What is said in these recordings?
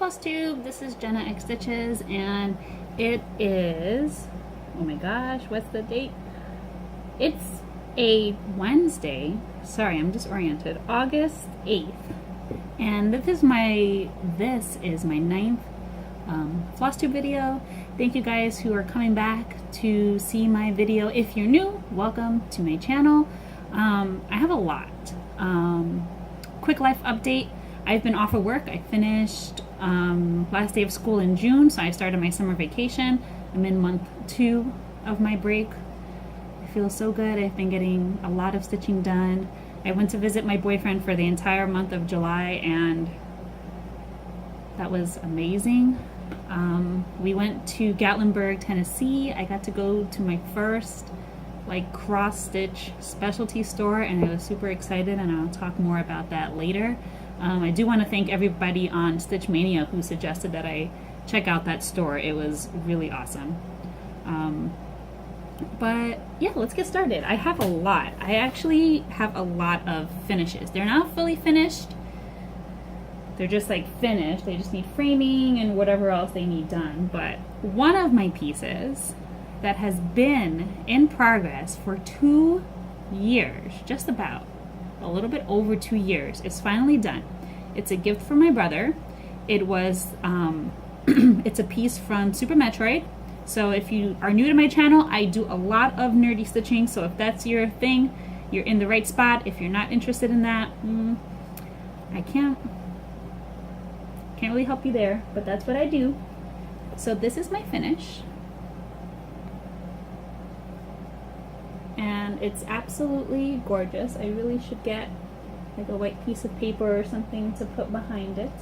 Floss Tube. This is Jenna X Stitches, and it is, oh my gosh, what's the date? It's a Wednesday. Sorry, I'm disoriented. August 8th. And this is my 9th Floss Tube video. Thank you guys who are coming back to see my video. If you're new, welcome to my channel. I have a lot. Quick life update. I've been off of work. I finished last day of school in June, so I started my summer vacation. I'm in month 2 of my break. I feel so good. I've been getting a lot of stitching done. I went to visit my boyfriend for the entire month of July, and that was amazing. We went to Gatlinburg, Tennessee. I got to go to my first cross stitch specialty store, and I was super excited, and I'll talk more about that later. I do want to thank everybody on Stitch Mania who suggested that I check out that store. It was really awesome. But yeah, let's get started. I have a lot. I actually have a lot of finishes. They're not fully finished. They're just finished. They just need framing and whatever else they need done. But one of my pieces that has been in progress for 2 years, just about, a little bit over 2 years, is finally done. It's a gift from my brother. It was, it's a piece from Super Metroid. So if you are new to my channel, I do a lot of nerdy stitching. So if that's your thing, you're in the right spot. If you're not interested in that, I can't really help you there, but that's what I do. So this is my finish. And it's absolutely gorgeous. I really should get a white piece of paper or something to put behind it.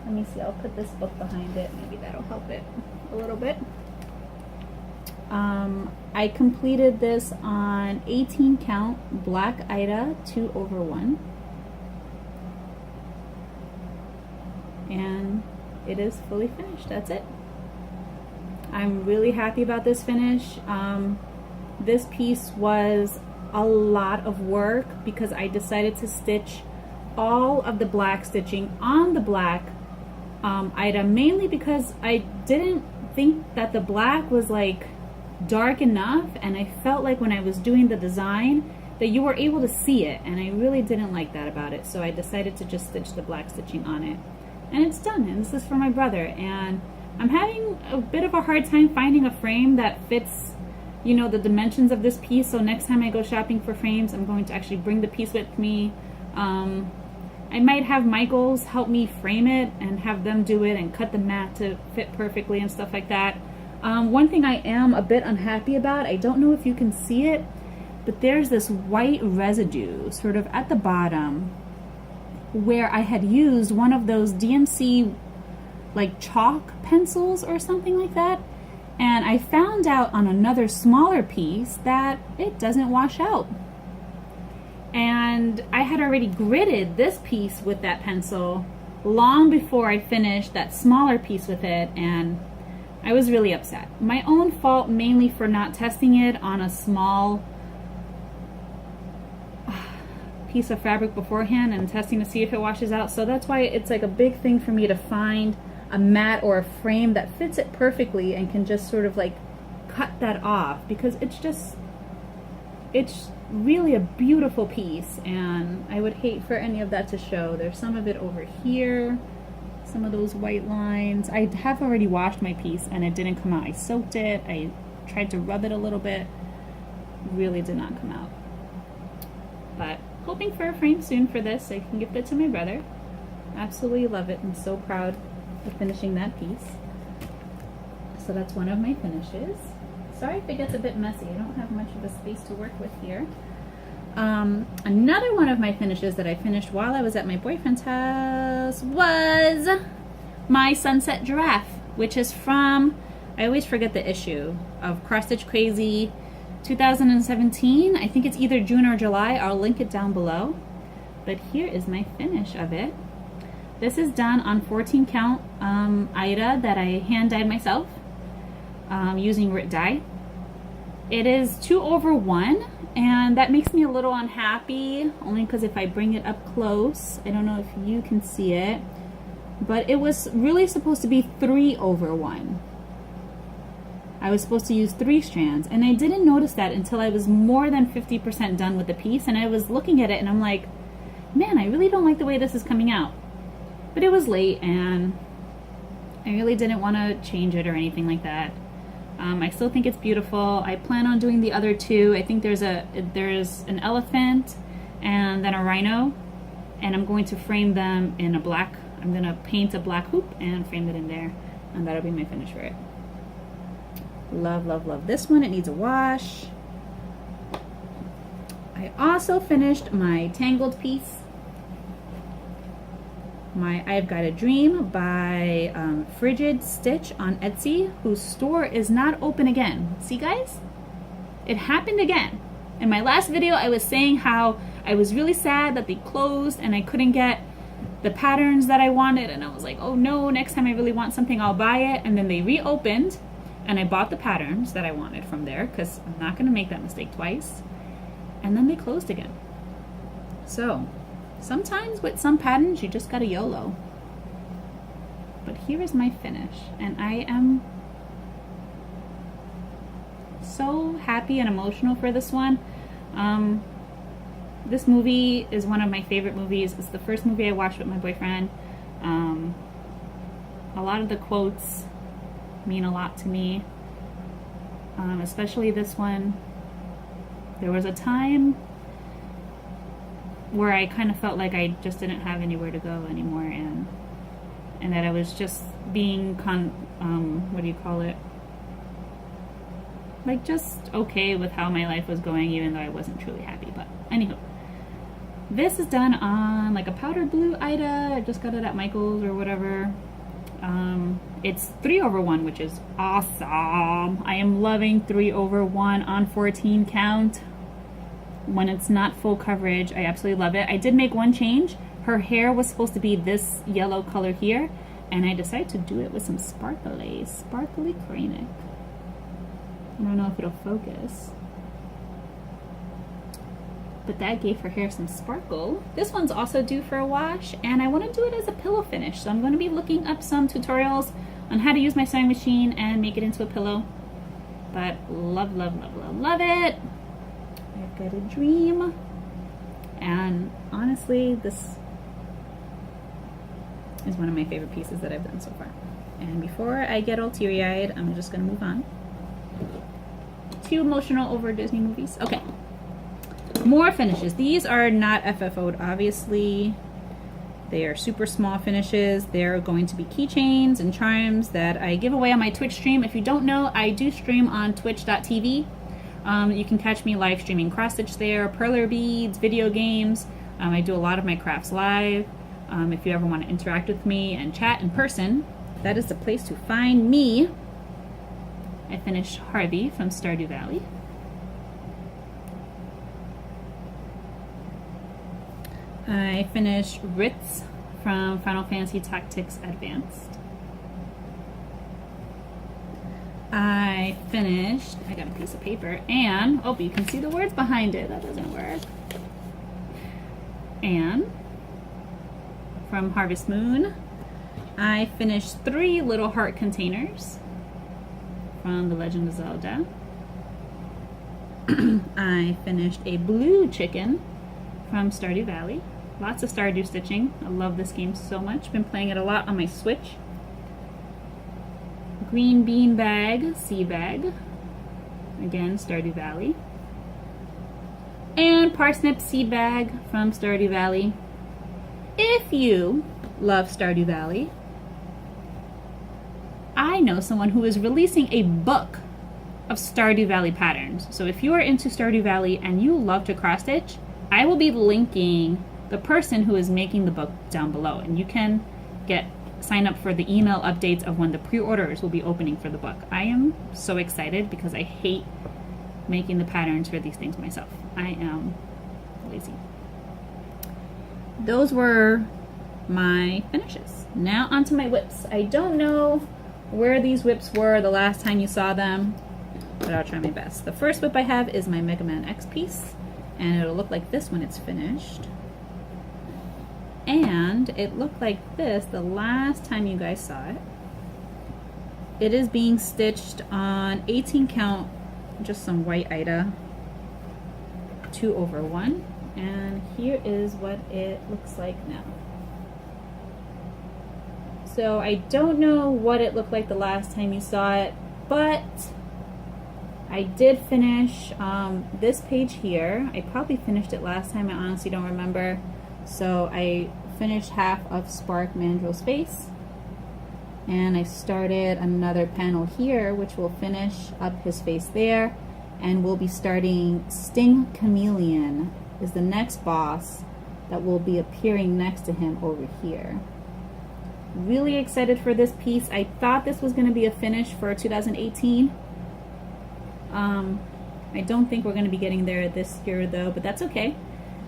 Let me see, I'll put this book behind it. Maybe that'll help it a little bit. I completed this on 18 count black Ida 2/1. And it is fully finished. That's it. I'm really happy about this finish. This piece was a lot of work because I decided to stitch all of the black stitching on the black item, mainly because I didn't think that the black was dark enough, and I felt like when I was doing the design that you were able to see it, and I really didn't like that about it, so I decided to just stitch the black stitching on it. And it's done, and this is for my brother, and I'm having a bit of a hard time finding a frame that fits, you know, the dimensions of this piece. So next time I go shopping for frames, I'm going to actually bring the piece with me. I might have Michaels help me frame it and have them do it and cut the mat to fit perfectly and stuff like that. One thing I am a bit unhappy about, I don't know if you can see it, but there's this white residue sort of at the bottom where I had used one of those DMC chalk pencils or something like that. And I found out on another smaller piece that it doesn't wash out. And I had already gridded this piece with that pencil long before I finished that smaller piece with it, and I was really upset. My own fault, mainly for not testing it on a small piece of fabric beforehand and testing to see if it washes out. So that's why it's a big thing for me to find a mat or a frame that fits it perfectly and can just sort of cut that off, because it's really a beautiful piece, and I would hate for any of that to show. There's some of it over here, some of those white lines. I have already washed my piece and it didn't come out. I soaked it, I tried to rub it a little bit, really did not come out. But hoping for a frame soon for this so I can gift it to my brother. Absolutely love it. I'm so proud of finishing that piece. So that's one of my finishes. Sorry if it gets a bit messy. I don't have much of a space to work with here. Another one of my finishes that I finished while I was at my boyfriend's house was my Sunset Giraffe, which is from, I always forget the issue of Cross Stitch Crazy 2017. I think it's either June or July. I'll link it down below. But here is my finish of it. This is done on 14 count Ida that I hand dyed myself using Ritz dye. It is 2/1, and that makes me a little unhappy, only because if I bring it up close, I don't know if you can see it, but it was really supposed to be 3/1. I was supposed to use 3 strands, and I didn't notice that until I was more than 50% done with the piece, and I was looking at it and I'm like, man, I really don't like the way this is coming out. But it was late and I really didn't want to change it or anything like that. I still think it's beautiful. I plan on doing the other 2. I think there's an elephant and then a rhino, and I'm going to frame them in a black. I'm going to paint a black hoop and frame it in there, and that'll be my finish for it. Love, love, love this one. It needs a wash. I also finished my tangled piece. My I've Got a Dream by Frigid Stitch on Etsy, whose store is not open again. See, guys? It happened again. In my last video, I was saying how I was really sad that they closed and I couldn't get the patterns that I wanted, and I was like, oh no, next time I really want something, I'll buy it. And then they reopened and I bought the patterns that I wanted from there because I'm not going to make that mistake twice. And then they closed again. So sometimes with some patterns you just gotta YOLO. But here is my finish, and I am so happy and emotional for this one. This movie is one of my favorite movies. It's the first movie I watched with my boyfriend. A lot of the quotes mean a lot to me, especially this one. There was a time where I kind of felt like I just didn't have anywhere to go anymore, and that I was just being what do you call it? Like just okay with how my life was going, even though I wasn't truly happy. But anywho, this is done on like a powdered blue Ida. I just got it at Michael's or whatever. It's 3/1, which is awesome. I am loving 3/1 on 14 count. When it's not full coverage, I absolutely love it. I did make one change. Her hair was supposed to be this yellow color here, and I decided to do it with some sparkly cranic. I don't know if it'll focus, but that gave her hair some sparkle. This one's also due for a wash, and I want to do it as a pillow finish, so I'm going to be looking up some tutorials on how to use my sewing machine and make it into a pillow. But love, love, love, love, love it. I've Got a Dream, and honestly, this is one of my favorite pieces that I've done so far. And before I get all teary-eyed, I'm just going to move on. Too emotional over Disney movies. Okay. More finishes. These are not FFO'd, obviously. They are super small finishes. They're going to be keychains and charms that I give away on my Twitch stream. If you don't know, I do stream on twitch.tv. You can catch me live streaming cross stitch there, perler beads, video games. I do a lot of my crafts live. If you ever want to interact with me and chat in person, that is the place to find me. I finished Harvey from Stardew Valley. I finished Ritz from Final Fantasy Tactics Advanced. I got a piece of paper, and, oh, you can see the words behind it. That doesn't work. And from Harvest Moon, I finished 3 little heart containers from The Legend of Zelda. I finished a blue chicken from Stardew Valley. Lots of Stardew stitching. I love this game so much. Been playing it a lot on my Switch. Green bean bag, sea bag. Again, Stardew Valley. And parsnip seed bag from Stardew Valley. If you love Stardew Valley, I know someone who is releasing a book of Stardew Valley patterns. So if you are into Stardew Valley and you love to cross stitch, I will be linking the person who is making the book down below, and you can sign up for the email updates of when the pre-orders will be opening for the book. I am so excited because I hate making the patterns for these things myself. I am lazy. Those were my finishes. Now onto my whips. I don't know where these whips were the last time you saw them, but I'll try my best. The first whip I have is my Megaman X piece, and it'll look like this when it's finished. And it looked like this the last time you guys saw it. It is being stitched on 18 count, just some white Ida, 2/1. And here is what it looks like now. So I don't know what it looked like the last time you saw it, but I did finish this page here. I probably finished it last time, I honestly don't remember. So I finished half of Spark Mandrill's face, and I started another panel here which will finish up his face there, and we'll be starting Sting Chameleon is the next boss that will be appearing next to him over here. Really excited for this piece. I thought this was going to be a finish for 2018. I don't think we're going to be getting there this year though, but that's okay.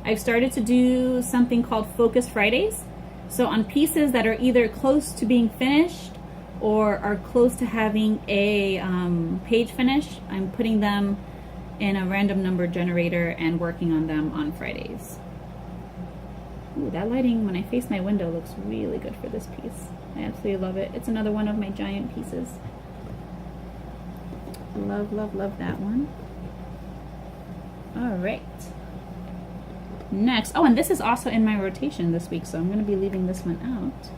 I've started to do something called Focus Fridays. So on pieces that are either close to being finished or are close to having a page finish, I'm putting them in a random number generator and working on them on Fridays. Ooh, that lighting when I face my window looks really good for this piece. I absolutely love it. It's another one of my giant pieces. Love, love, love that one. All right. Next, oh, and this is also in my rotation this week, so I'm going to be leaving this one out.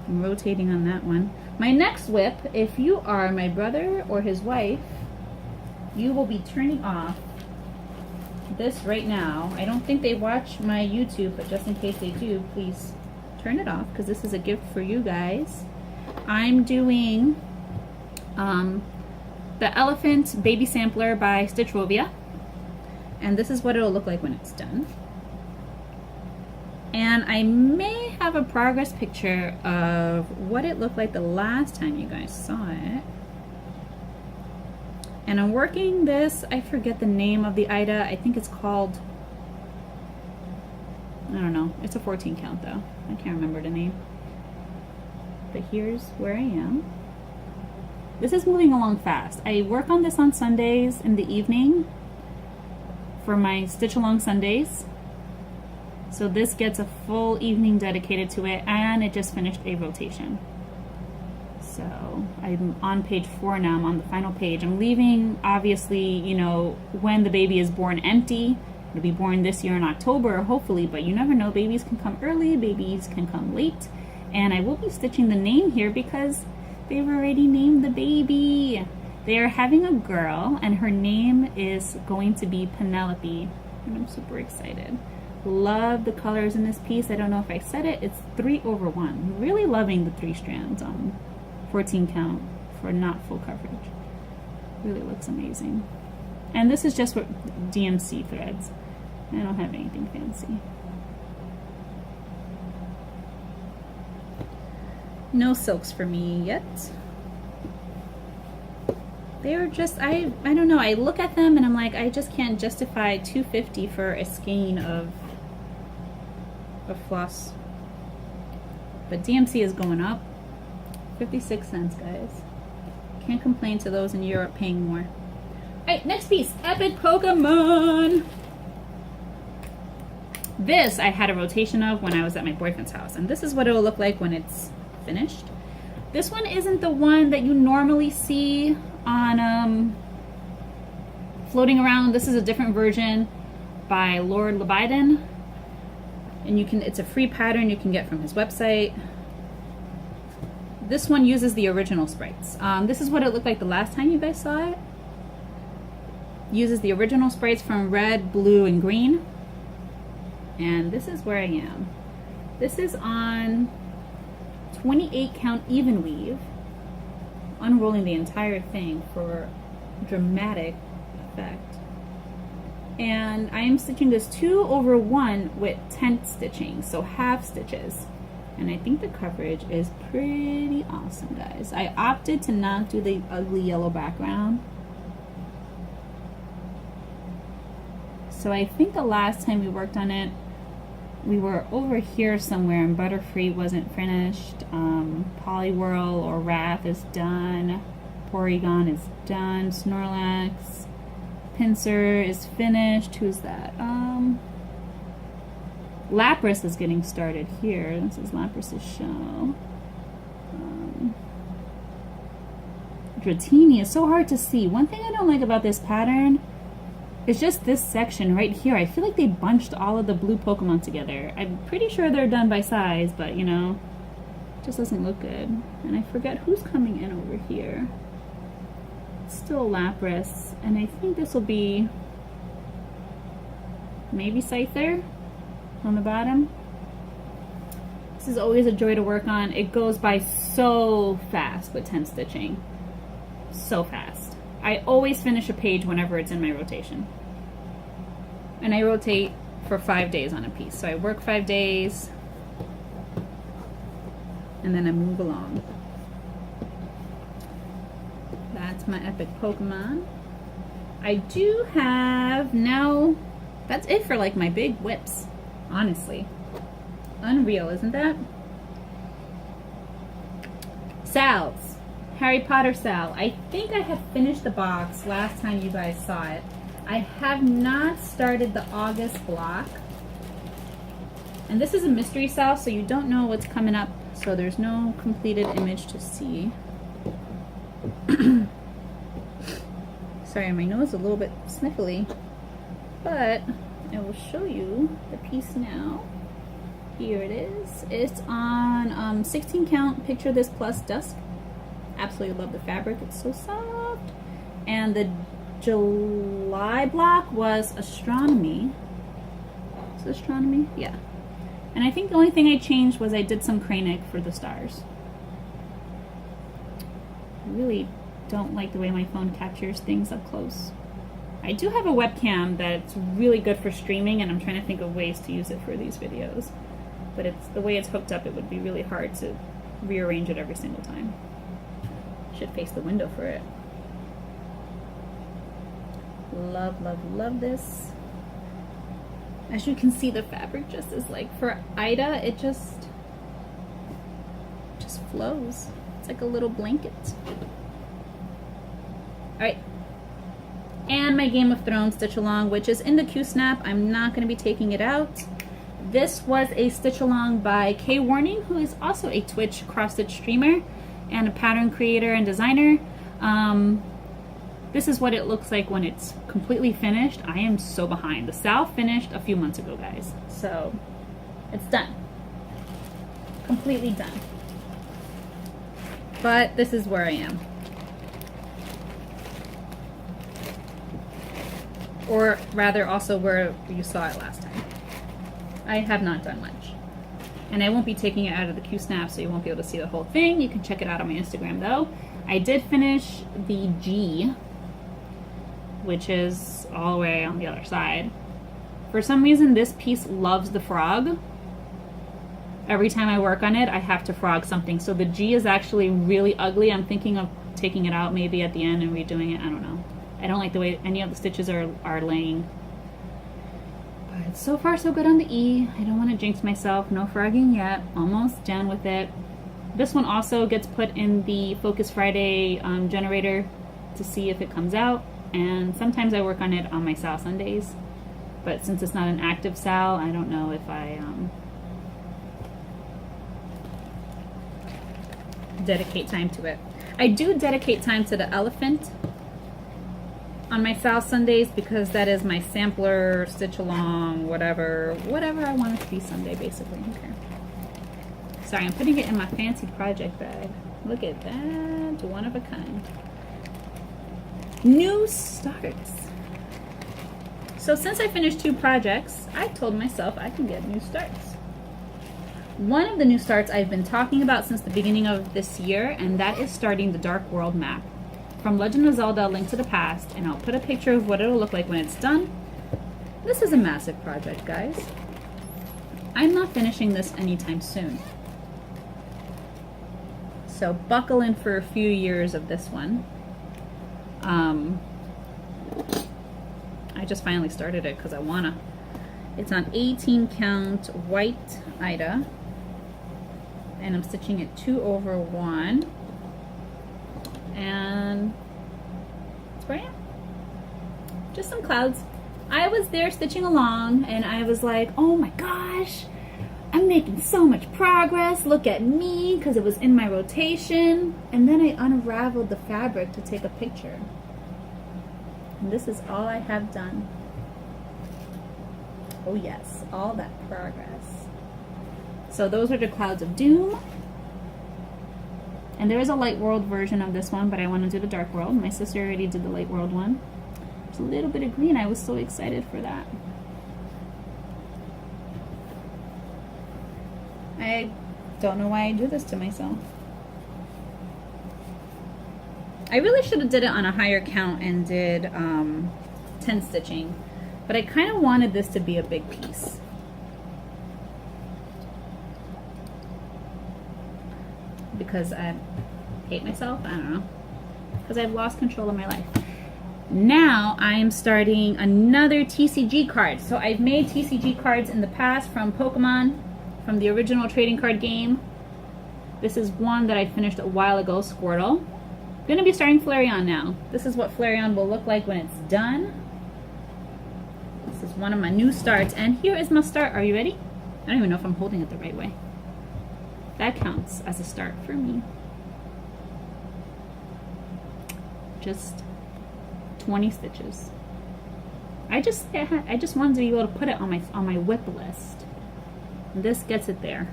I'm rotating on that one. My next whip, if you are my brother or his wife, you will be turning off this right now. I don't think they watch my YouTube, but just in case they do, please turn it off because this is a gift for you guys. I'm doing the Elephant Baby Sampler by Stitchrovia, and this is what it'll look like when it's done. And I may have a progress picture of what it looked like the last time you guys saw it. And I'm working this, I forget the name of the Ida, I think it's called, I don't know, it's a 14 count though. I can't remember the name. But here's where I am. This is moving along fast. I work on this on Sundays in the evening for my Stitch Along Sundays. So this gets a full evening dedicated to it, and it just finished a rotation. So I'm on page 4 now. I'm on the final page. I'm leaving, obviously, you know, when the baby is born empty. It'll be born this year in October, hopefully, but you never know. Babies can come early, babies can come late. And I will be stitching the name here because they've already named the baby. They are having a girl, and her name is going to be Penelope. And I'm super excited. Love the colors in this piece. I don't know if I said it. It's 3/1. Really loving the 3 strands on 14 count for not full coverage. Really looks amazing. And this is just what DMC threads. I don't have anything fancy. No silks for me yet. They're just, I don't know, I look at them and I'm like, I just can't justify $2.50 for a skein of floss. But DMC is going up. 56 cents, guys. Can't complain to those in Europe paying more. Alright, next piece. Epic Pokemon! This I had a rotation of when I was at my boyfriend's house. And this is what it'll look like when it's finished. This one isn't the one that you normally see on floating around. This is a different version by Lord Libidan. And you can, it's a free pattern you can get from his website. This one uses the original sprites. This is what it looked like the last time you guys saw it. Uses the original sprites from red, blue, and green. And this is where I am. This is on 28 count even weave. Unrolling the entire thing for dramatic effect. And I am stitching this 2/1 with tent stitching, so half stitches. And I think the coverage is pretty awesome, guys. I opted to not do the ugly yellow background. So I think the last time we worked on it, we were over here somewhere and Butterfree wasn't finished. Polywhirl or Wrath is done. Porygon is done. Snorlax. Pinsir is finished. Who's that? Lapras is getting started here. This is Lapras's show. Dratini is so hard to see. One thing I don't like about this pattern is just this section right here. I feel like they bunched all of the blue Pokemon together. I'm pretty sure they're done by size, but you know, it just doesn't look good. And I forget who's coming in over here. It's still Lapras, and I think this will be maybe Scyther on the bottom. This is always a joy to work on. It goes by so fast with 10 stitching. So fast. I always finish a page whenever it's in my rotation. And I rotate for 5 days on a piece. So I work 5 days and then I move along. That's my epic Pokemon. I do have now, that's it for like my big whips, honestly. Unreal, isn't that? Sal's. Harry Potter Sal. I think I had finished the box last time you guys saw it. I have not started the August block. And this is a mystery Sal, so you don't know what's coming up, so there's no completed image to see. Sorry, my nose is a little bit sniffly, but I will show you the piece now. Here it is. It's on 16 count Picture This Plus Dusk. Absolutely love the fabric. It's so soft. And the July block was Astronomy. Is it Astronomy? Yeah. And I think the only thing I changed was I did some Krennic for the stars. I really don't like the way my phone captures things up close. I do have a webcam that's really good for streaming, and I'm trying to think of ways to use it for these videos. But it's the way it's hooked up, it would be really hard to rearrange it every single time. Should face the window for it. Love, love, love this. As you can see, the fabric just is like, for Ida, it just flows. It's like a little blanket. Alright. And my Game of Thrones stitch along, which is in the Q-Snap. I'm not going to be taking it out. This was a stitch along by Kay Warning, who is also a Twitch cross-stitch streamer and a pattern creator and designer. This is what it looks like when it's completely finished. I am so behind. The Sal finished a few months ago, guys. So it's done. Completely done. But this is where I am. Or rather also where you saw it last time. I have not done much. And I won't be taking it out of the Q-Snap, so you won't be able to see the whole thing. You can check it out on my Instagram, though. I did finish the G, which is all the way on the other side. For some reason, this piece loves the frog. Every time I work on it, I have to frog something. So the G is actually really ugly. I'm thinking of taking it out maybe at the end and redoing it. I don't know. I don't like the way any of the stitches are laying. But so far so good on the E. I don't want to jinx myself. No frogging yet. Almost done with it. This one also gets put in the Focus Friday generator to see if it comes out. And sometimes I work on it on my Sal Sundays. But since it's not an active Sal, I don't know if I dedicate time to it. I do dedicate time to the elephant on my Sal Sundays because that is my sampler, stitch along, whatever I want it to be Sunday, basically. Okay. Sorry, I'm putting it in my fancy project bag. Look at that, one of a kind. New starts. So since I finished 2 projects, I told myself I can get new starts. One of the new starts I've been talking about since the beginning of this year, and that is starting the Dark World map from Legend of Zelda: Link to the Past, and I'll put a picture of what it'll look like when it's done. This is a massive project, guys. I'm not finishing this anytime soon. So buckle in for a few years of this one. I just finally started it because I wanna. It's on 18 count white Ida, and I'm stitching it 2/1, and that's where I am. Just some clouds. I was there stitching along and I was like, oh my gosh, I'm making so much progress. Look at me, because it was in my rotation. And then I unraveled the fabric to take a picture. And this is all I have done. Oh yes, all that progress. So those are the Clouds of Doom. And there is a light world version of this one, but I want to do the dark world. My sister already did the light world one. There's a little bit of green. I was so excited for that. I don't know why I do this to myself. I really should have did it on a higher count and did 10 stitching, but I kind of wanted this to be a big piece. Because I hate myself, I don't know, because I've lost control of my life. Now I am starting another TCG card. So I've made TCG cards in the past from Pokemon, from the original trading card game. This is one that I finished a while ago, Squirtle. I'm going to be starting Flareon now. This is what Flareon will look like when it's done. This is one of my new starts, and here is my start. Are you ready? I don't even know if I'm holding it the right way. That counts as a start for me. Just 20 stitches. I just wanted to be able to put it on my whip list. And this gets it there.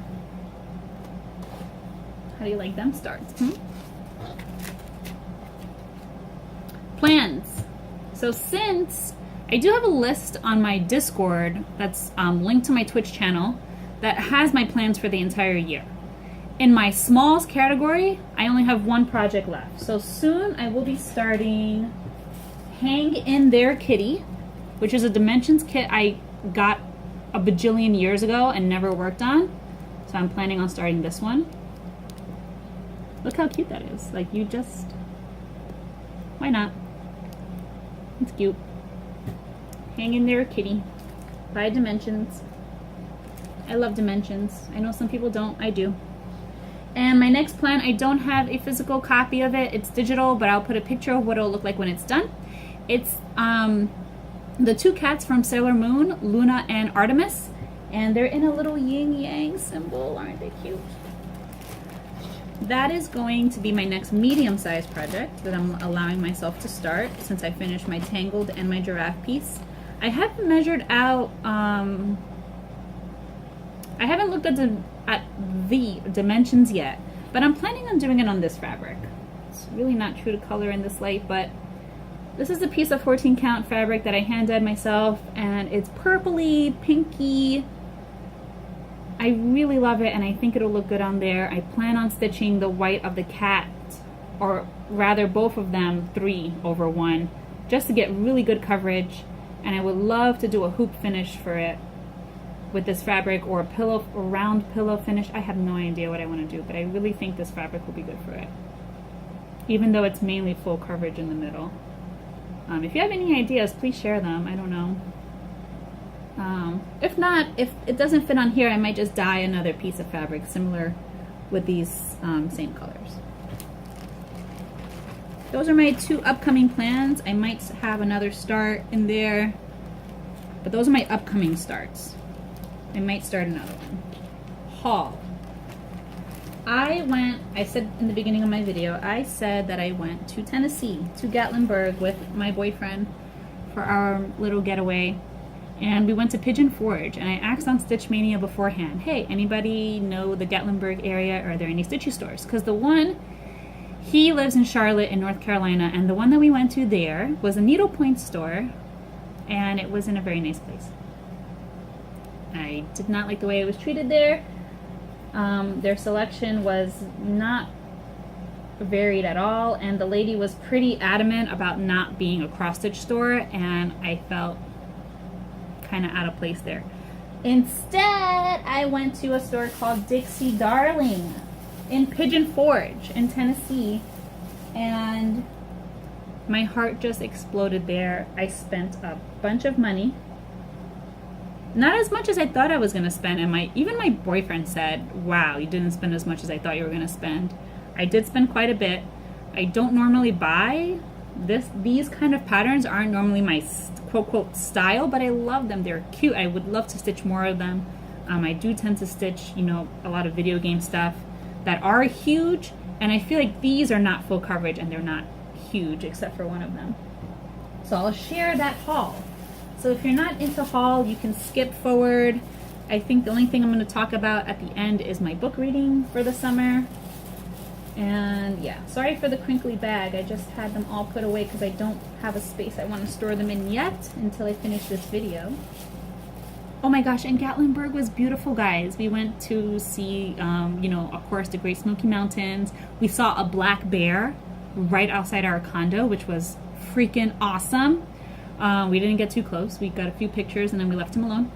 How do you like them starts? Plans. So since I do have a list on my Discord that's linked to my Twitch channel that has my plans for the entire year. In my smalls category, I only have one project left. So soon I will be starting Hang in There Kitty, which is a Dimensions kit I got a bajillion years ago and never worked on. So I'm planning on starting this one. Look how cute that is. Like, you just, why not? It's cute. Hang in There Kitty by Dimensions. I love Dimensions. I know some people don't. I do. And my next plan, I don't have a physical copy of it. It's digital, but I'll put a picture of what it'll look like when it's done. It's the two cats from Sailor Moon, Luna and Artemis, and they're in a little yin-yang symbol. Aren't they cute? That is going to be my next medium-sized project that I'm allowing myself to start since I finished my Tangled and my Giraffe piece. I haven't measured out, I haven't looked at the dimensions yet, but I'm planning on doing it on this fabric. It's really not true to color in this light, but this is a piece of 14 count fabric that I hand dyed myself, and it's purpley, pinky. I really love it, and I think it'll look good on there. I plan on stitching the white of the cat, or rather both of them 3/1, just to get really good coverage, and I would love to do a hoop finish for it with this fabric, or a pillow, a round pillow finish. I have no idea what I want to do, but I really think this fabric will be good for it, even though it's mainly full coverage in the middle. If you have any ideas, please share them. I don't know. If not, if it doesn't fit on here, I might just dye another piece of fabric similar with these same colors. Those are my two upcoming plans. I might have another start in there, but those are my upcoming starts. I might start another one. Haul. I said in the beginning of my video, I said that I went to Tennessee, to Gatlinburg with my boyfriend for our little getaway. And we went to Pigeon Forge, and I asked on Stitch Mania beforehand, hey, anybody know the Gatlinburg area? Are there any stitchy stores? Because the one, he lives in Charlotte in North Carolina, and the one that we went to there was a needlepoint store, and it was in a very nice place. I did not like the way I was treated there. Their selection was not varied at all, and the lady was pretty adamant about not being a cross-stitch store, and I felt kind of out of place there. Instead, I went to a store called Dixie Darlin in Pigeon Forge in Tennessee, and my heart just exploded there. I spent a bunch of money. Not as much as I thought I was going to spend, and even my boyfriend said, wow, you didn't spend as much as I thought you were going to spend. I did spend quite a bit. I don't normally buy These kind of patterns aren't normally my quote style, but I love them. They're cute. I would love to stitch more of them. I do tend to stitch, you know, a lot of video game stuff that are huge, and I feel like these are not full coverage and they're not huge except for one of them. So I'll share that haul. So if you're not into haul, you can skip forward. I think the only thing I'm going to talk about at the end is my book reading for the summer. And yeah, sorry for the crinkly bag. I just had them all put away because I don't have a space I want to store them in yet until I finish this video. Oh my gosh, and Gatlinburg was beautiful, guys. We went to see, you know, of course, the Great Smoky Mountains. We saw a black bear right outside our condo, which was freaking awesome. We didn't get too close. We got a few pictures and then we left him alone.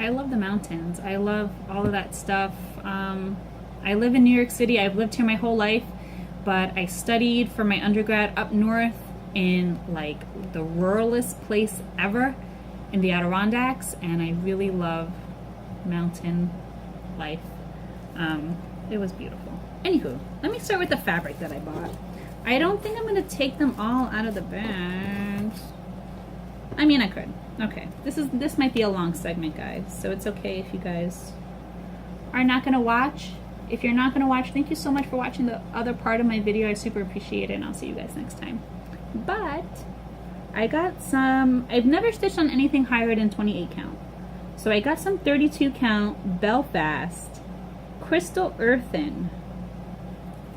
I love the mountains. I love all of that stuff. I live in New York City. I've lived here my whole life, but I studied for my undergrad up north in like the ruralest place ever in the Adirondacks, and I really love mountain life. It was beautiful. Anywho, let me start with the fabric that I bought. I don't think I'm going to take them all out of the bags. I mean, I could. Okay, this might be a long segment, guys, so it's okay if you guys are not going to watch. If you're not going to watch, thank you so much for watching the other part of my video. I super appreciate it, and I'll see you guys next time. But I got some, I've never stitched on anything higher than 28 count. So I got some 32 count Belfast Crystal Earthen.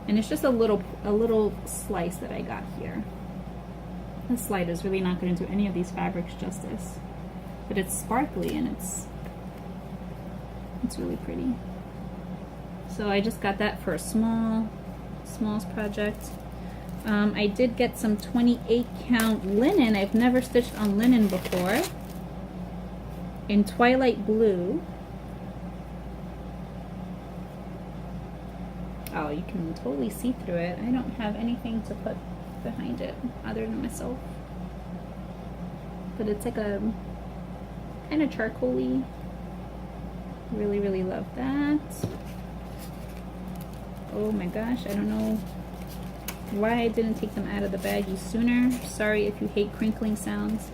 And it's just a little slice that I got here. This light is really not going to do any of these fabrics justice. But it's sparkly and it's really pretty. So I just got that for a smallest project. I did get some 28 count linen. I've never stitched on linen before. In Twilight Blue. Oh, you can totally see through it. I don't have anything to put behind it other than myself. But it's like a kind of charcoal-y. Really, really love that. Oh my gosh, I don't know why I didn't take them out of the baggie sooner. Sorry if you hate crinkling sounds.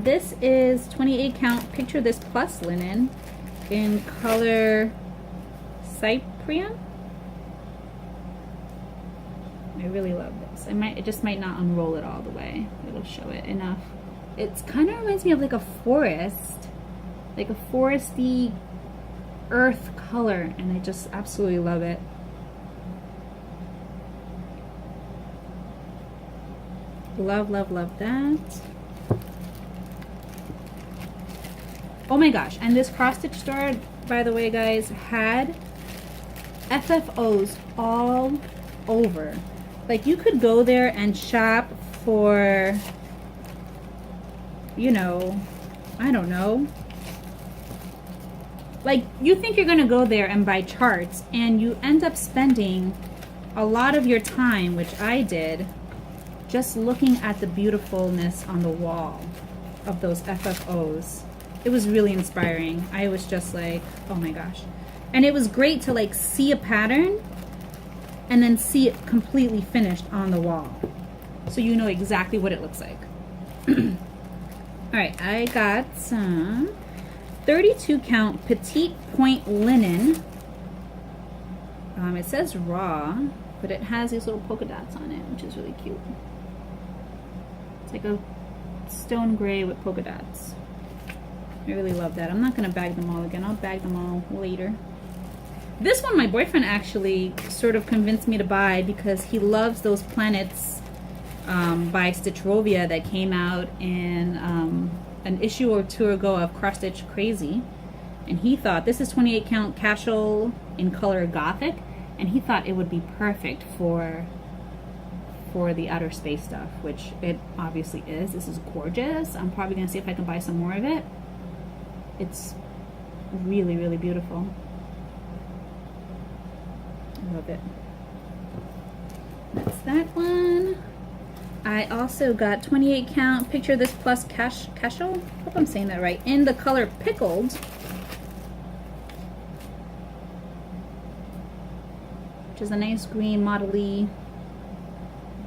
This is 28 count Picture This Plus linen in color Cyprian. I really love this. It just might not unroll it all the way. It'll show it enough. It kind of reminds me of like a forest, like a foresty earth color, and I just absolutely love it. Love, love, love that. Oh my gosh, and this cross stitch store, by the way, guys, had FFOs all over. Like, you could go there and shop for, you know, I don't know. Like, you think you're gonna go there and buy charts, and you end up spending a lot of your time, which I did, just looking at the beautifulness on the wall of those FFOs. It was really inspiring. I was just like, oh my gosh. And it was great to like see a pattern and then see it completely finished on the wall. So you know exactly what it looks like. Alright, I got some 32 count petite point linen. It says raw, but it has these little polka dots on it, which is really cute. It's like a stone gray with polka dots. I really love that. I'm not going to bag them all again. I'll bag them all later. This one my boyfriend actually sort of convinced me to buy because he loves those planets by Stitchrovia that came out in an issue or two ago of Cross Stitch Crazy. And he thought, this is 28 count casual in color Gothic, and he thought it would be perfect for the outer space stuff, which it obviously is. This is gorgeous. I'm probably going to see if I can buy some more of it. It's really, really beautiful. I love it. That's that one. I also got 28 count Picture This Plus casual. Hope I'm saying that right. In the color Pickled. Which is a nice green modelly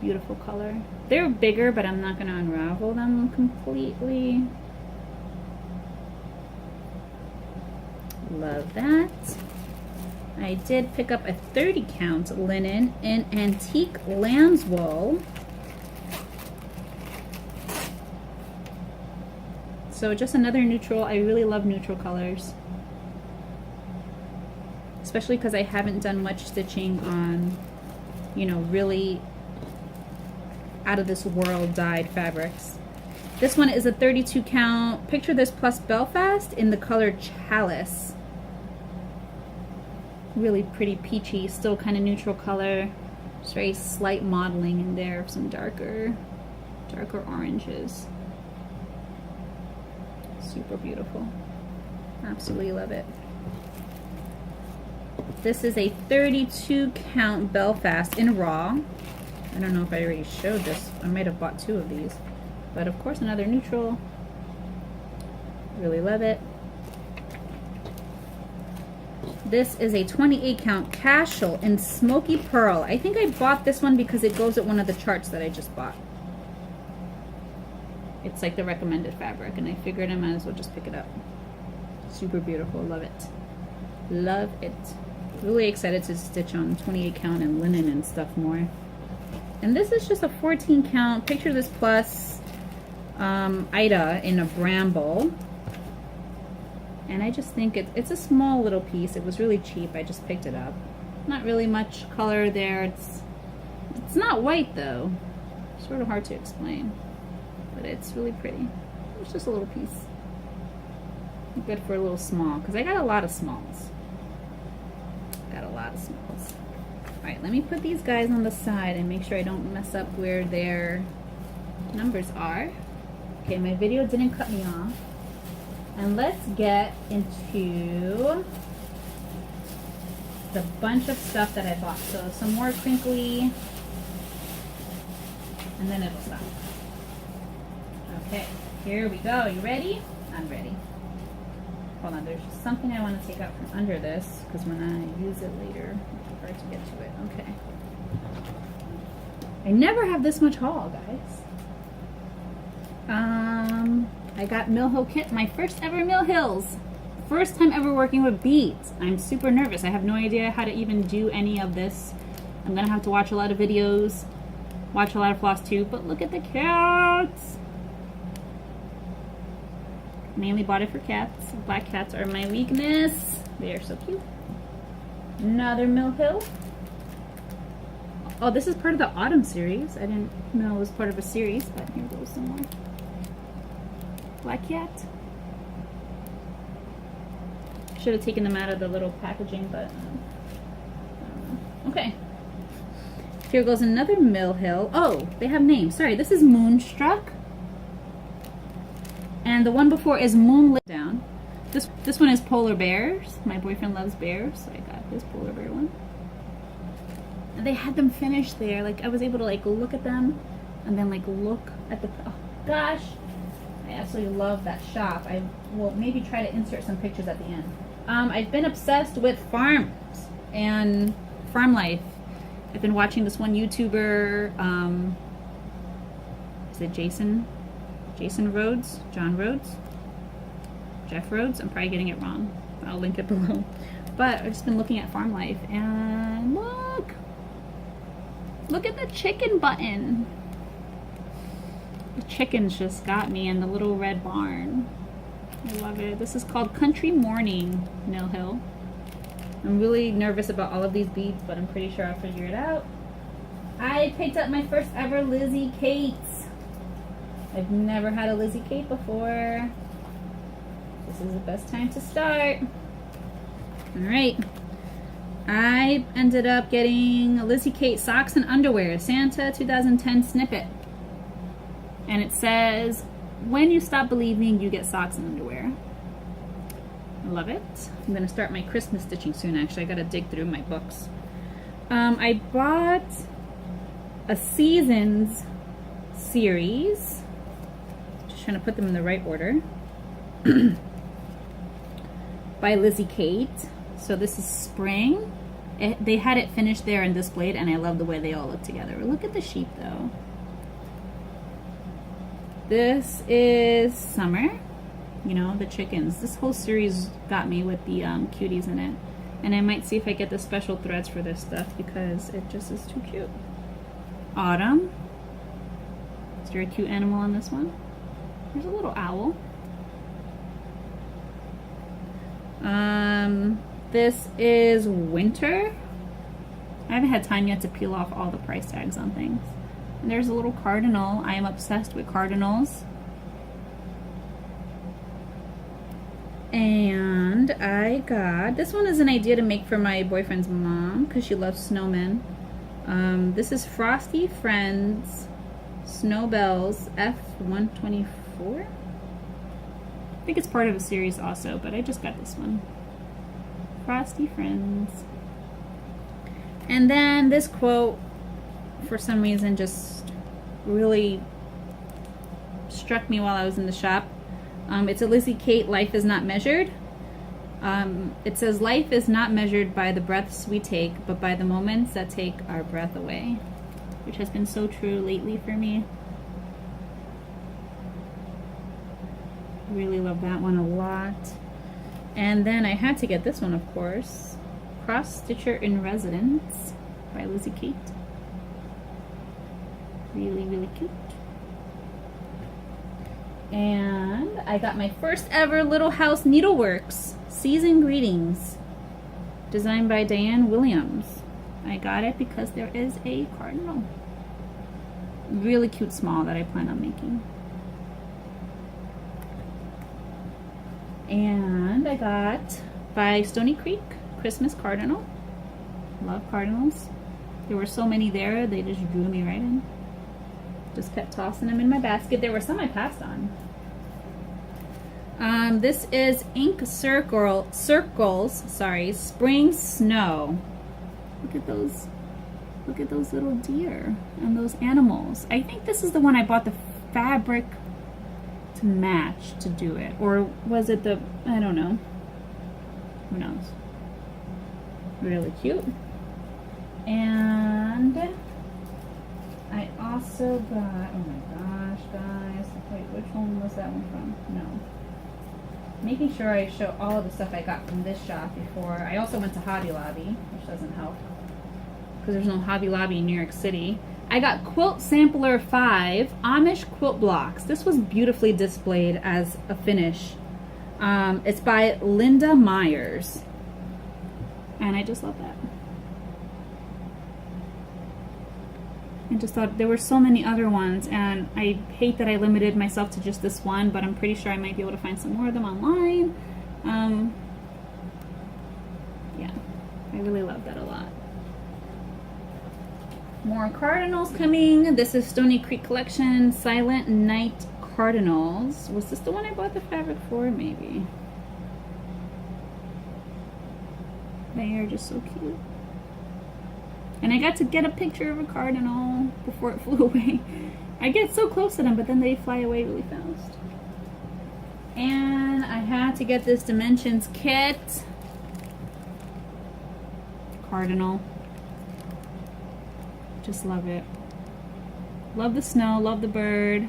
beautiful color. They're bigger, but I'm not going to unravel them completely. Love that. I did pick up a 30 count linen in antique lamb's wool. So just another neutral. I really love neutral colors, especially because I haven't done much stitching on, you know, really out of this world dyed fabrics. This one is a 32 count. Picture this plus Belfast in the color Chalice. Really pretty peachy, still kind of neutral color. Just very slight modeling in there of some darker oranges. Super beautiful. Absolutely love it. This is a 32 count Belfast in raw. I don't know if I already showed this. I might have bought 2 of these. But of course another neutral. Really love it. This is a 28 count Cashel in Smoky Pearl. I think I bought this one because it goes at one of the charts that I just bought. It's like the recommended fabric, and I figured I might as well just pick it up. Super beautiful. Love it. Love it. Really excited to stitch on 28 count and linen and stuff more. And this is just a 14 count. Picture this plus Ida in a bramble. And I just think it's a small little piece. It was really cheap. I just picked it up. Not really much color there. It's not white though. Sort of hard to explain. But it's really pretty. It's just a little piece. Good for a little small, because I got a lot of smalls. Alright, let me put these guys on the side and make sure I don't mess up where their numbers are. Okay, my video didn't cut me off. And let's get into the bunch of stuff that I bought. So some more crinkly, and then it'll stop. Okay, here we go. You ready? I'm ready. Hold on, there's just something I want to take out from under this, because when I use it later, it's hard to get to it. Okay. I never have this much haul, guys. I got Mill Hill kit, my first ever Mill Hills. First time ever working with beads. I'm super nervous. I have no idea how to even do any of this. I'm gonna have to watch a lot of videos, watch a lot of Floss Tube, but look at the cats. Mainly bought it for cats. Black cats are my weakness. They are so cute. Another Mill Hill. Oh, this is part of the autumn series. I didn't know it was part of a series, but here goes some more. Black cat. Should have taken them out of the little packaging, but I don't know. Okay. Here goes another Mill Hill. Oh, they have names. Sorry, this is Moonstruck. And the one before is Moonlit Down. This one is Polar Bears. My boyfriend loves bears, so I got this polar bear one. And they had them finished there. Like, I was able to like look at them and then like look at the, oh gosh. I absolutely love that shop. I will maybe try to insert some pictures at the end. I've been obsessed with farms and farm life. I've been watching this one YouTuber, is it Jason Rhodes? John Rhodes? Jeff Rhodes? I'm probably getting it wrong. I'll link it below. But I've just been looking at farm life, and look at the chicken button. The chickens just got me in the little red barn. I love it. This is called Country Morning Mill Hill. I'm really nervous about all of these beads, but I'm pretty sure I'll figure it out. I picked up my first ever Lizzie Kates. I've never had a Lizzie Kate before. This is the best time to start. Alright. I ended up getting a Lizzie Kate socks and underwear, Santa 2010 snippet. And it says, when you stop believing, you get socks and underwear. I love it. I'm going to start my Christmas stitching soon, actually. I got to dig through my books. I bought a Seasons series. Just trying to put them in the right order. By Lizzie Kate. So this is spring. They had it finished there and displayed, and I love the way they all look together. Look at the sheep though. This is summer, you know, the chickens. This whole series got me with the cuties in it. And I might see if I get the special threads for this stuff because it just is too cute. Autumn. Is there a cute animal on this one? There's a little owl. This is winter. I haven't had time yet to peel off all the price tags on things. And there's a little cardinal. I am obsessed with cardinals. And I got, this one is an idea to make for my boyfriend's mom because she loves snowmen. This is Frosty Friends Snowbells F124. I think it's part of a series also, but I just got this one. Frosty Friends. And then this quote, for some reason, just really struck me while I was in the shop. It's a Lizzie Kate, Life is Not Measured. It says, life is not measured by the breaths we take, but by the moments that take our breath away. Which has been so true lately for me. Really love that one a lot. And then I had to get this one, of course. Cross Stitcher in Residence by Lizzie Kate. Really, really cute. And I got my first ever Little House Needleworks Season Greetings, designed by Diane Williams. I got it because there is a cardinal. Really cute small that I plan on making. And I got by Stony Creek Christmas Cardinal. Love cardinals. There were so many there, they just drew me right in. Just kept tossing them in my basket. There were some I passed on. This is Ink Circles, Spring Snow. Look at those little deer and those animals. I think this is the one I bought the fabric to match to do it. Or was it the, I don't know. Who knows? Really cute. And I also got, oh my gosh, guys. Wait, which one was that one from? No. Making sure I show all of the stuff I got from this shop before. I also went to Hobby Lobby, which doesn't help because there's no Hobby Lobby in New York City. I got Quilt Sampler 5 Amish quilt blocks. This was beautifully displayed as a finish. It's by Linda Myers. And I just love that. I just thought there were so many other ones, and I hate that I limited myself to just this one, but I'm pretty sure I might be able to find some more of them online. Yeah, I really love that a lot. More cardinals coming. This is Stony Creek Collection Silent Night Cardinals. Was this the one I bought the fabric for? Maybe. They are just so cute. And I got to get a picture of a cardinal before it flew away. I get so close to them, but then they fly away really fast. And I had to get this Dimensions kit. Cardinal. Just love it. Love the snow, love the bird.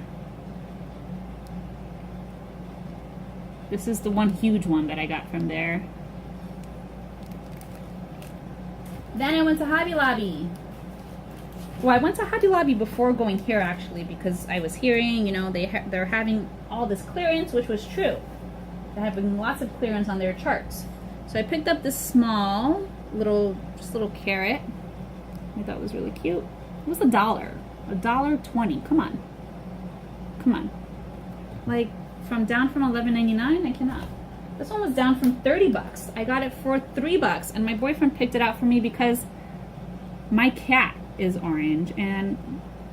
This is the one huge one that I got from there. Then I went to Hobby Lobby. Well, I went to Hobby Lobby before going here actually because I was hearing, you know, they're having all this clearance, which was true. They're having lots of clearance on their charts. So I picked up this small little carrot. I thought it was really cute. It was $1. $1.20. Come on. Come on. Like down from $11.99? I cannot. This one was down from 30 bucks. I got it for 3 bucks, and my boyfriend picked it out for me because my cat is orange, and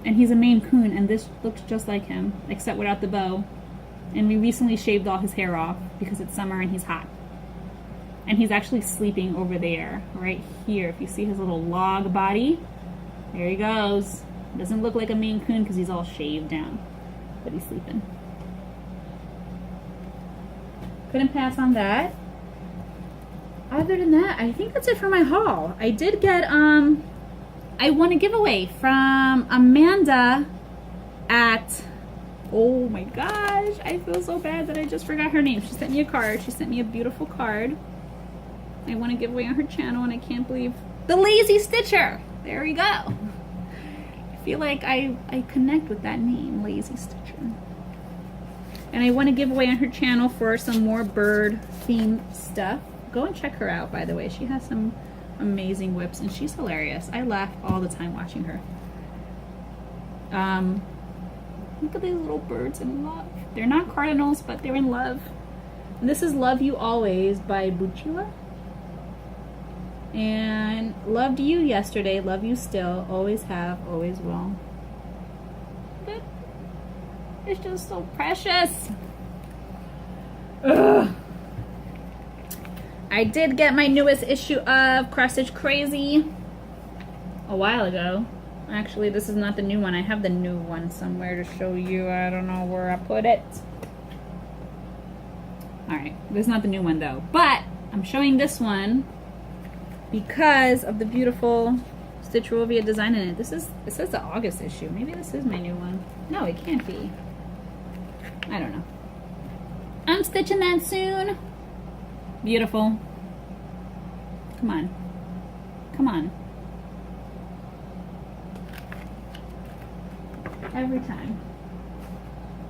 he's a Maine Coon, and this looks just like him, except without the bow. And we recently shaved all his hair off because it's summer and he's hot. And he's actually sleeping over there, right here. If you see his little log body, there he goes. Doesn't look like a Maine Coon because he's all shaved down, but he's sleeping. Couldn't pass on that. other than that, I think that's it for my haul. I did get, I won a giveaway from Amanda at, oh my gosh, I feel so bad that I just forgot her name. She sent me a card. She sent me a beautiful card. I won a giveaway on her channel, and I can't believe, the Lazy Stitcher. There we go. I feel like I connect with that name, Lazy Stitcher. And I won a giveaway on her channel for some more bird themed stuff. Go and check her out, by the way. She has some amazing whips, and she's hilarious. I laugh all the time watching her. Look at these little birds in love. They're not cardinals, but they're in love. And this is Love You Always by Buchila. And loved you yesterday, love you still, always have, always will. But it's just so precious. Ugh. I did get my newest issue of Cross Stitch Crazy a while ago. Actually, this is not the new one. I have the new one somewhere to show you. I don't know where I put it. Alright, this is not the new one though. But I'm showing this one because of the beautiful Stitch Rovia design in it. It says the August issue. Maybe this is my new one. No, it can't be. I don't know. I'm stitching that soon. Beautiful. Come on. Come on. Every time.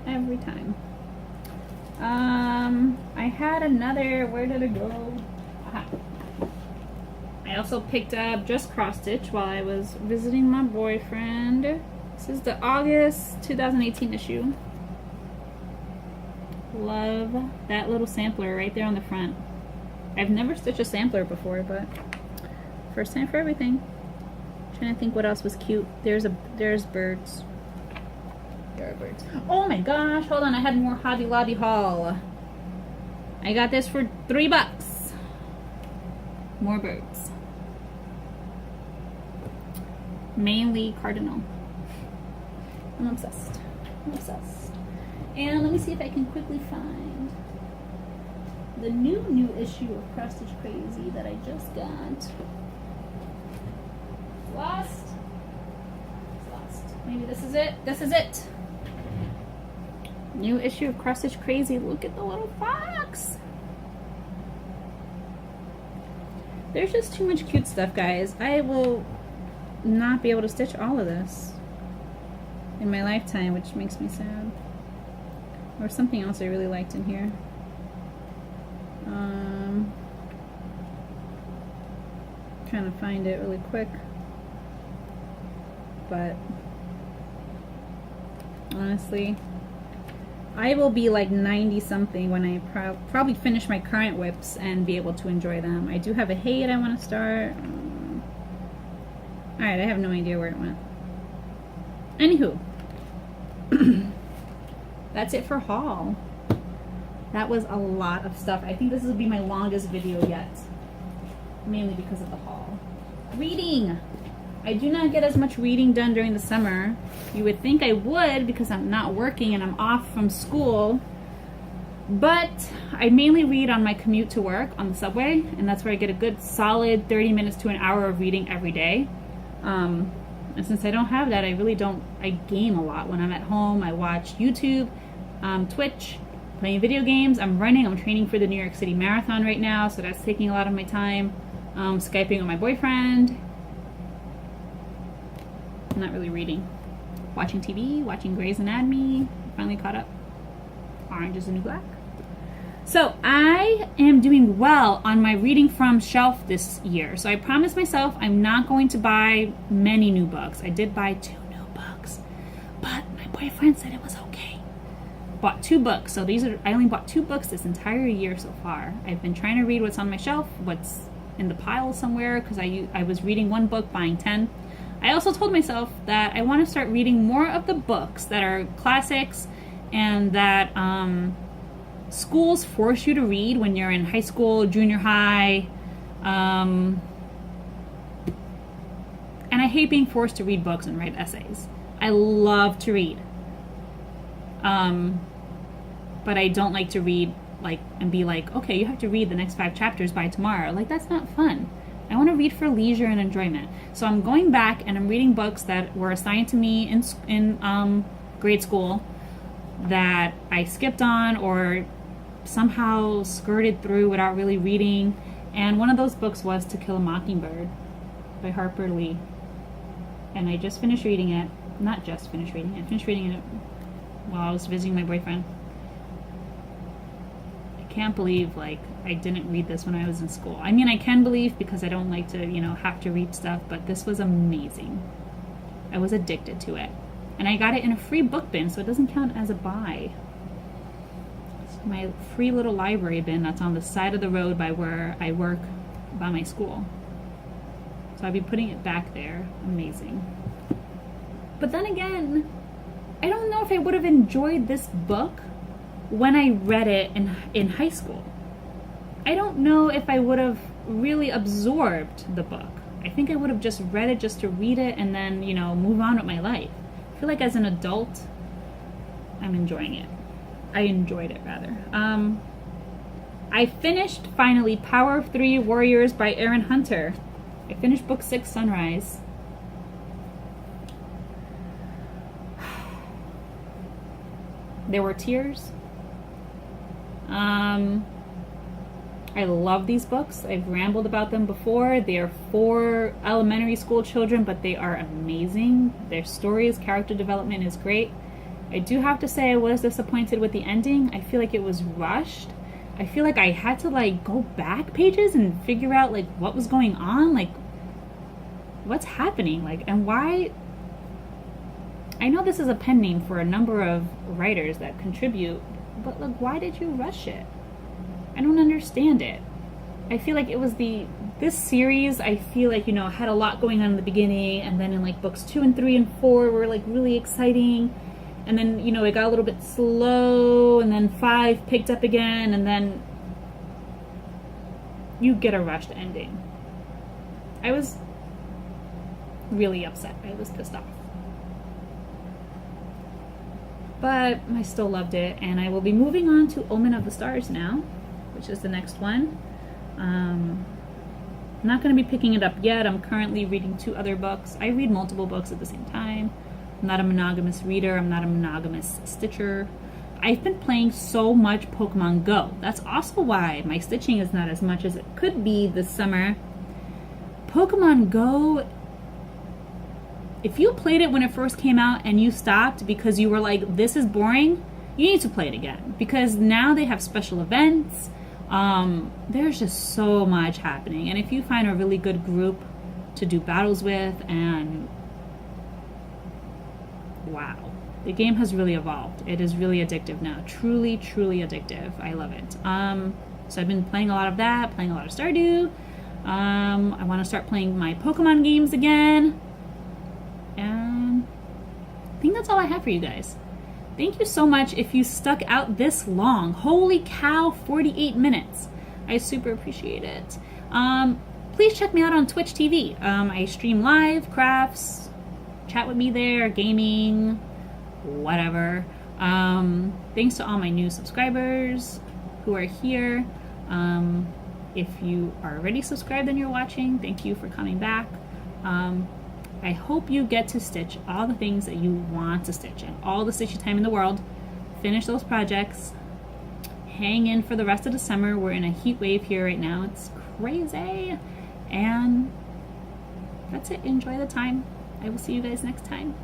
Every time. I had another, where did it go? Aha. I also picked up just cross stitch while I was visiting my boyfriend. This is the August 2018 issue. Love that little sampler right there on the front. I've never stitched a sampler before, but first time for everything. Trying to think what else was cute. There's birds. There are birds. Oh my gosh, hold on, I had more Hobby Lobby haul. I got this for $3. More birds. Mainly cardinal. I'm obsessed. I'm obsessed. And let me see if I can quickly find the new issue of Cross Stitch Crazy that I just got. It's lost. It's lost. Maybe this is it. This is it. New issue of Cross Stitch Crazy. Look at the little fox. There's just too much cute stuff, guys. I will not be able to stitch all of this in my lifetime, which makes me sad. Or something else I really liked in here. Trying to find it really quick, but honestly, I will be like 90 something when I probably finish my current whips and be able to enjoy them. I do have a Hate I want to start. Alright, I have no idea where it went. Anywho, that's it for haul. That was a lot of stuff. I think this will be my longest video yet. Mainly because of the haul. Reading! I do not get as much reading done during the summer. You would think I would because I'm not working and I'm off from school. But I mainly read on my commute to work on the subway, and that's where I get a good solid 30 minutes to an hour of reading every day. And since I don't have that, I really don't, I game a lot. When I'm at home, I watch YouTube, Twitch, playing video games. I'm running, I'm training for the New York City Marathon right now, so that's taking a lot of my time. Skyping with my boyfriend. I'm not really reading. Watching TV, watching Grey's Anatomy. Finally caught up. Orange is the New Black. So I am doing well on my reading from shelf this year. So I promised myself I'm not going to buy many new books. I did buy 2 new books, but my boyfriend said it was okay. Bought 2 books. So I only bought 2 books this entire year so far. I've been trying to read what's on my shelf, what's in the pile somewhere, because I was reading 1 book, buying 10. I also told myself that I want to start reading more of the books that are classics and that schools force you to read when you're in high school, junior high. And I hate being forced to read books and write essays. I love to read. But I don't like to read like and be like, okay, you have to read the next 5 chapters by tomorrow. Like, that's not fun. I want to read for leisure and enjoyment. So I'm going back and I'm reading books that were assigned to me in grade school that I skipped on or somehow skirted through without really reading. And one of those books was To Kill a Mockingbird by Harper Lee. And I just finished reading it. Not just finished reading it. I finished reading it while I was visiting my boyfriend. I can't believe, like, I didn't read this when I was in school. I mean, I can believe because I don't like to, you know, have to read stuff, but this was amazing. I was addicted to it. And I got it in a free book bin, so it doesn't count as a buy. It's my free little library bin that's on the side of the road by where I work by my school. So I'll be putting it back there. Amazing. But then again, I don't know if I would have enjoyed this book when I read it in high school. I don't know if I would have really absorbed the book. I think I would have just read it just to read it and then, you know, move on with my life. I feel like as an adult, I'm enjoying it. I enjoyed it, rather. I finished, finally, Power of Three Warriors by Aaron Hunter. I finished book 6, Sunrise. There were tears. I love these books. I've rambled about them before. They are for elementary school children, but they are amazing. Their stories, character development is great. I do have to say I was disappointed with the ending. I feel like it was rushed. I feel like I had to like go back pages and figure out like what was going on, like what's happening, like, and why. I know this is a pen name for a number of writers that contribute, but like, why did you rush it? I don't understand it. I feel like it was this series, I feel like, you know, had a lot going on in the beginning, and then in like books 2 and 3 and 4 were like really exciting, and then, you know, it got a little bit slow, and then 5 picked up again, and then you get a rushed ending. I was really upset. I was pissed off. But I still loved it, and I will be moving on to Omen of the Stars now, which is the next one. I'm not going to be picking it up yet. I'm currently reading 2 other books. I read multiple books at the same time. I'm not a monogamous reader. I'm not a monogamous stitcher. I've been playing so much Pokemon Go. That's also why my stitching is not as much as it could be this summer. Pokemon Go, if you played it when it first came out and you stopped because you were like, this is boring, you need to play it again. Because now they have special events. There's just so much happening. And if you find a really good group to do battles with, and wow, the game has really evolved. It is really addictive now. Truly, truly addictive. I love it. So I've been playing a lot of that, playing a lot of Stardew. I want to start playing my Pokemon games again. And I think that's all I have for you guys. Thank you so much if you stuck out this long. Holy cow, 48 minutes. I super appreciate it. Please check me out on Twitch TV. I stream live, crafts, chat with me there, gaming, whatever. Thanks to all my new subscribers who are here. If you are already subscribed and you're watching, thank you for coming back. I hope you get to stitch all the things that you want to stitch and all the stitchy time in the world. Finish those projects. Hang in for the rest of the summer. We're in a heat wave here right now. It's crazy. And that's it. Enjoy the time. I will see you guys next time.